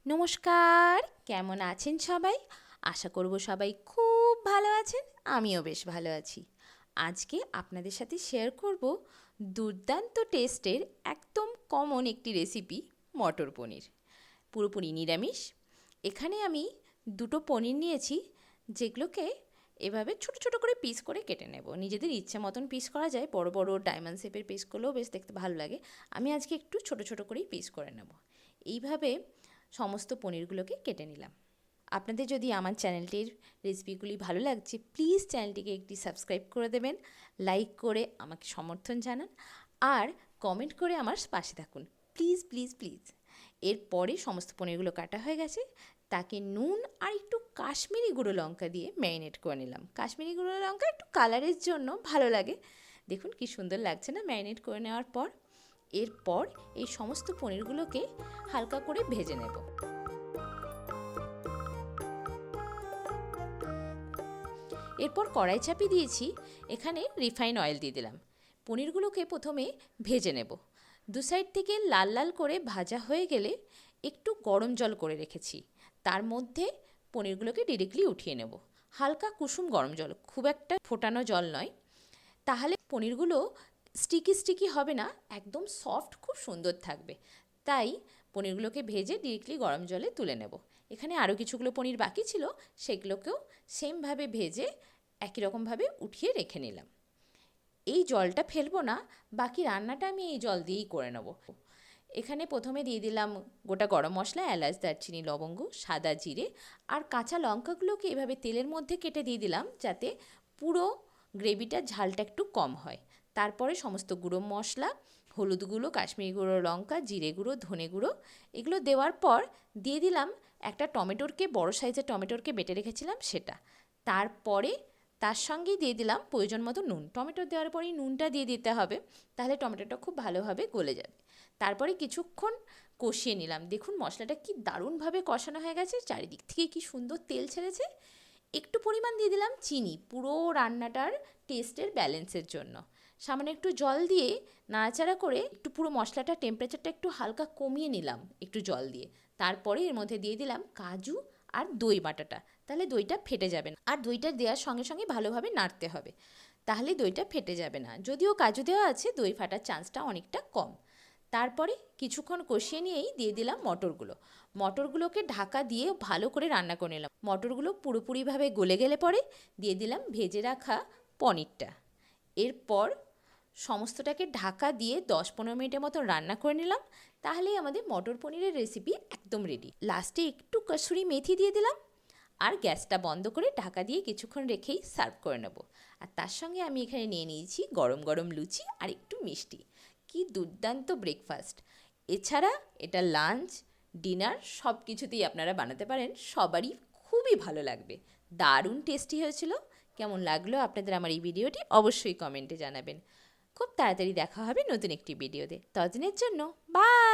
নমস্কার, কেমন আছেন সবাই? আশা করব সবাই খুব ভালো আছেন। আমিও বেশ ভালো আছি। আজকে আপনাদের সাথে শেয়ার করব দুর্দান্ত টেস্টের একদম কমন একটি রেসিপি, মটর পনির। পুরোপুরি নিরামিষ। এখানে আমি দুটো পনির নিয়েছি, যেগুলোকে এভাবে ছোট ছোট করে পিস করে কেটে নেব। নিজেদের ইচ্ছে মতন পিস করা যায়, বড় বড় ডায়মন্ড শেপের পিস করলেও বেশ দেখতে ভালো লাগে। আমি আজকে একটু ছোট ছোট করেই পিস করে নেব। এইভাবে সমস্ত পনিরগুলোকে কেটে নিলাম। আপনাদের যদি আমার চ্যানেলটির রেসিপিগুলি ভালো লাগছে, প্লিজ চ্যানেলটিকে একটি সাবস্ক্রাইব করে দেবেন, লাইক করে আমাকে সমর্থন জানান, আর কমেন্ট করে আমার পাশে থাকুন, প্লিজ প্লিজ প্লিজ। এরপরে সমস্ত পনিরগুলো কাটা হয়ে গেছে, তাকে নুন আর একটু কাশ্মীরি গুঁড়ো লঙ্কা দিয়ে ম্যারিনেট করে নিলাম। কাশ্মীরি গুঁড়ো লঙ্কা একটু কালারের জন্য ভালো লাগে। দেখুন কি সুন্দর লাগছে না ম্যারিনেট করে নেওয়ার পর। এরপর এই সমস্ত পনিরগুলোকে হালকা করে ভেজে নেব। এরপর কড়াই চাপিয়ে দিয়েছি, এখানে রিফাইন অয়েল দিয়ে দিলাম। পনিরগুলোকে প্রথমে ভেজে নেব। দু সাইড থেকে লাল লাল করে ভাজা হয়ে গেলে একটু গরম জল করে রেখেছি, তার মধ্যে পনিরগুলোকে ডিরেক্টলি উঠিয়ে নেব। হালকা কুসুম গরম জল, খুব একটা ফোটানো জল নয়, তাহলে পনিরগুলো স্টিকি স্টিকি হবে না, একদম সফট, খুব সুন্দর থাকবে। তাই পনিরগুলোকে ভেজে ডিরেক্টলি গরম জলে তুলে নেব। এখানে আরও কিছুগুলো পনির বাকি ছিল, সেগুলোকেও সেমভাবে ভেজে একই রকমভাবে উঠিয়ে রেখে নিলাম। এই জলটা ফেলবো না, বাকি রান্নাটা আমি এই জল দিয়েই করে নেব। এখানে প্রথমে দিয়ে দিলাম গোটা গরম মশলা, এলাচ, দারচিনি, লবঙ্গ, সাদা জিরে আর কাঁচা লঙ্কাগুলোকে এভাবে তেলের মধ্যে কেটে দিয়ে দিলাম, যাতে পুরো গ্রেভিটার ঝালটা একটু কম হয়। তারপরে সমস্ত গুঁড়ো মশলা, হলুদ গুঁড়ো, কাশ্মীরি গুঁড়ো লঙ্কা, জিরে গুঁড়ো, ধনে গুঁড়ো, এগুলো দেওয়ার পর দিয়ে দিলাম একটা টমেটোরকে, বড় সাইজের টমেটোরকে বেটে রেখেছিলাম সেটা। তারপরে তার সঙ্গেই দিয়ে দিলাম পরিমাণ মতো নুন। টমেটো দেওয়ার পরেই নুনটা দিয়ে দিতে হবে, তাহলে টমেটোটা খুব ভালোভাবে গলে যাবে। তারপরে কিছুক্ষণ কষিয়ে নিলাম। দেখুন মশলাটা কি দারুণভাবে কষানো হয়ে গেছে, চারিদিক থেকে কি সুন্দর তেল ছেড়েছে। একটু পরিমাণ দিয়ে দিলাম চিনি, পুরো রান্নাটার টেস্টের ব্যালেন্সের জন্য। সামান্য একটু জল দিয়ে নাড়াচাড়া করে একটু পুরো মশলাটার টেম্পারেচারটা একটু হালকা কমিয়ে নিলাম একটু জল দিয়ে। তারপরে এর মধ্যে দিয়ে দিলাম কাজু আর দই বাটাটা, তাহলে দইটা ফেটে যাবে না। আর দইটা দেওয়ার সঙ্গে সঙ্গে ভালোভাবে নাড়তে হবে, তাহলে দইটা ফেটে যাবে না। যদিও কাজু দেওয়া আছে, দই ফাটার চান্সটা অনেকটা কম। তারপরে কিছুক্ষণ কষিয়ে নিয়েই দিয়ে দিলাম মটরগুলো। মটরগুলোকে ঢাকা দিয়ে ভালো করে রান্না করে নিলাম। মটরগুলো পুরোপুরিভাবে গলে গেলে পরে দিয়ে দিলাম ভেজে রাখা পনিরটা। এরপর সমস্তটাকে ঢাকা দিয়ে 10-15 মিনিটের মতো রান্না করে নিলাম, তাহলেই আমাদের মটর পনিরের রেসিপি একদম রেডি। লাস্টে একটু কসুরি মেথি দিয়ে দিলাম, আর গ্যাসটা বন্ধ করে ঢাকা দিয়ে কিছুক্ষণ রেখেই সার্ভ করে নেব। আর তার সঙ্গে আমি এখানে নিয়ে নিয়েছি গরম গরম লুচি আর একটু মিষ্টি। কি দুর্দান্ত ব্রেকফাস্ট! এছাড়া এটা লাঞ্চ, ডিনার সব কিছুতেই আপনারা বানাতে পারেন, সবারই খুবই ভালো লাগবে। দারুণ টেস্টি হয়েছিল। কেমন লাগলো আপনাদের আমার এই ভিডিওটি অবশ্যই কমেন্টে জানাবেন। খুব তাড়াতাড়ি দেখা হবে নতুন একটি ভিডিওতে। ততদিনের জন্য বাই।